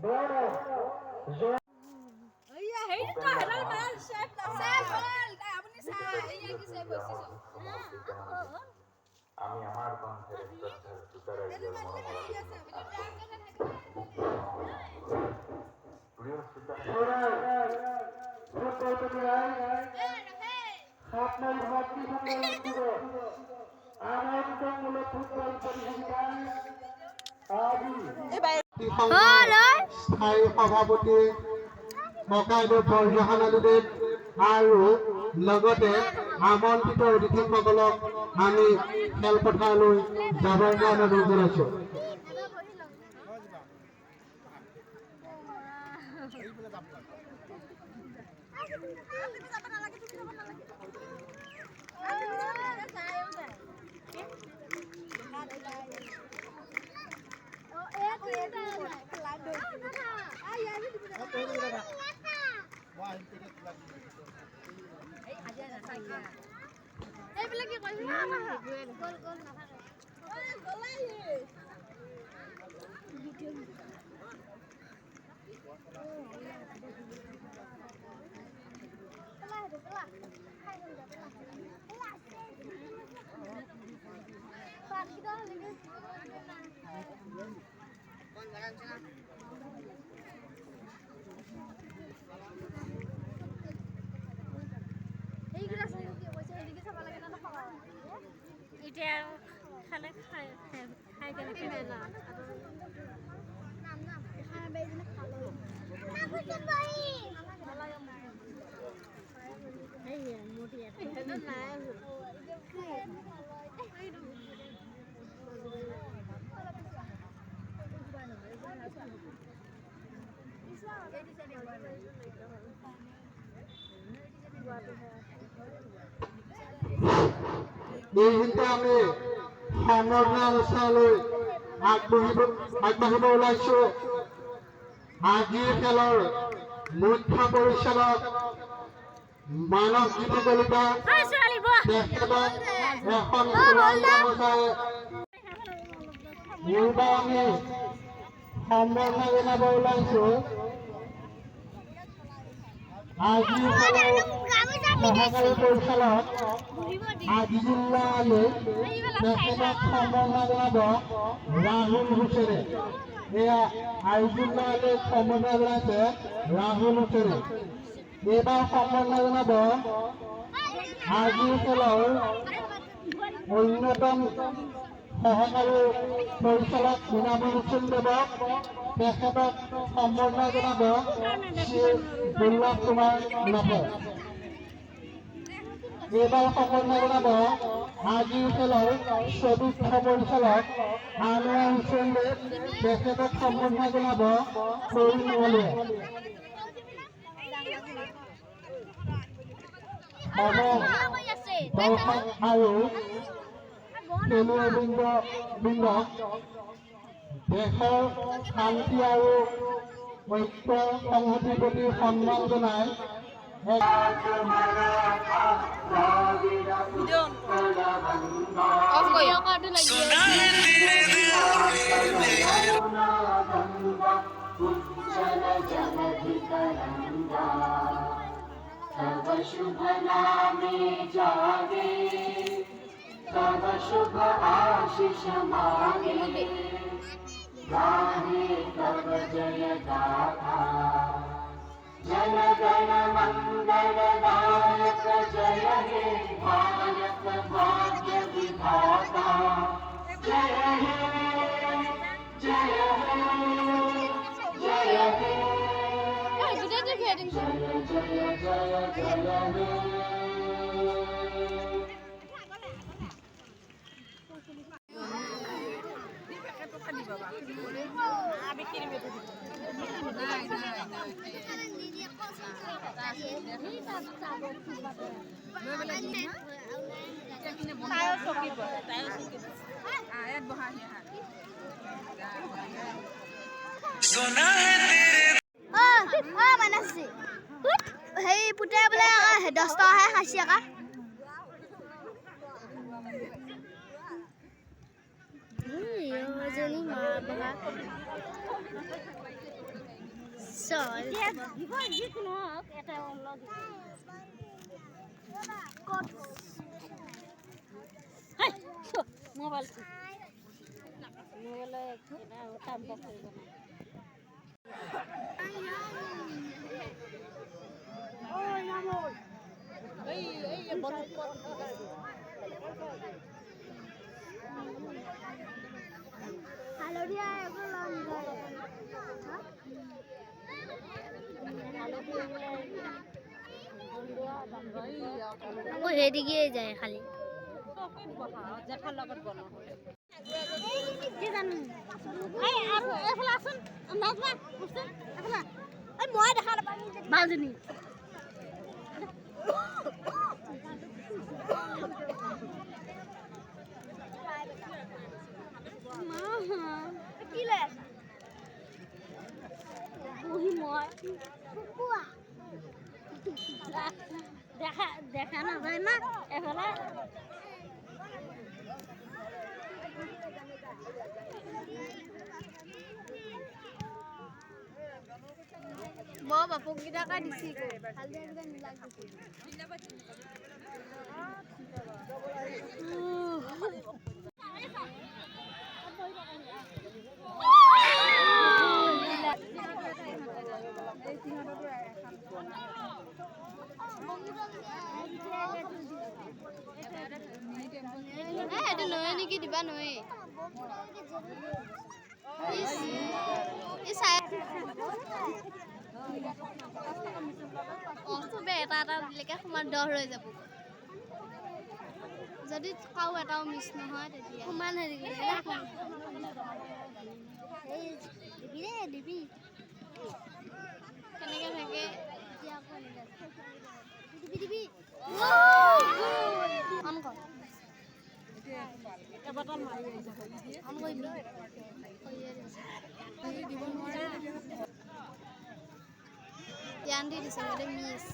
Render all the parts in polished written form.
আমি আমাৰ কণ্ঠেৰ শ্ৰদ্ধাৰ সুতাৰাই প্ৰিয় শ্ৰোতা আপনাৰ আনন্দমূলক ফুটবল স্থায়ী সভাপতি মকাইদেউ বৰজহান আলীদেৱ আৰু লগতে আমন্ত্ৰিত অতিথিসকলক আমি খেলপথাৰলৈ যাবৰ কাৰণে অনুৰোধ জনাইছোঁ। আমি সমগ্ৰ অনুষ্ঠানলৈ আগবাঢ়িব ওলাইছো। আজিৰ খেলৰ মুখ্য পৰিচালক মানৱজ্যোতি কলিতা তেখেতক এখন ফুলৰ গামোচাৰে এইবাৰ আমি সম্বৰ্ধনা জনাব ওলাইছো। আজিৰ খেলৰ সহকাৰী পৰিচালক আজিজুল্লাহ আলী তেখেতক সম্বৰ্ধনা জনাব ৰাহুল হুছেইনে। এয়া আজিজুল্লাহ আলীক সম্বৰ্ধনা জনাইছে ৰাহুল হুছেইনে। এইবাৰ সম্বৰ্ধনা জনাব আজিৰ খেলৰ অন্যতম সহকাৰী পৰিচালক মুনাবুল হুছেইন দেৱক তেখেতক সম্বৰ্ধনা জনাব শ্ৰী দুৰ্লভ কুমাৰ নাথে। এইবাৰ সম্বৰ্ধনা জনাব আজিৰ খেলৰ চতুৰ্থ পৰিচালক আনোৱাৰ হুছেইন দেৱ তেখেতক সম্বৰ্ধনা জনাব প্ৰবীণ মহলীয়ে। দৰ্শক আৰু খেলুৱৈবৃন্দক দেশৰ শান্তি আৰু ঐক্য সংহতিৰ প্ৰতি সন্মান জনাই तव शुभ नामे जागे तव शुभ आशीष मागे गाहे तव जय गाथा जन गण मंगल दायक जय हे भारत भाग्य विधाता जय हे जय हे जय हे जय जय जय जय हे Hey, putra boleh 10 tahun kasih kah? Jadi mah সেদিকে যায় খালি মই দেখা নাপাওঁ কি লৈ আছা দেখা নাযায় না এফালে মই বাপককেইটাকে দিছি এইটো নয় নেকি দিবা নয় চবে এটা এটা দিলেকে সমান 10 ৰৈ যাব যদি কাও এটাও মিছ নহয় তেতিয়া সমান হৈ দিবি কেনেকে থাকে দিবি অন কৰ এবটল মাৰি আহিছে অন কৰিবি দিব নোৱাৰে ধ্যান দি দিছে মানে মিছ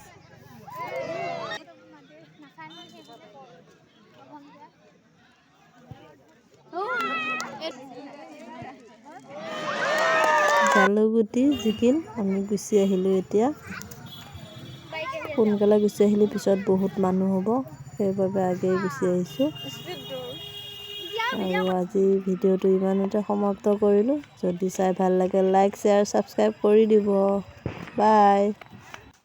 জালুগুটি জিকিল আমি গুচি আহিলোঁ এতিয়া সোনকালে গুচি আহিলে পিছত বহুত মানুহ হ'ব সেইবাবে আগেই গুচি আহিছোঁ আৰু আজি ভিডিঅ'টো ইমানতে সমাপ্ত কৰিলোঁ যদি চাই ভাল লাগে লাইক শ্বেয়াৰ ছাবস্ক্ৰাইব কৰি দিব বাই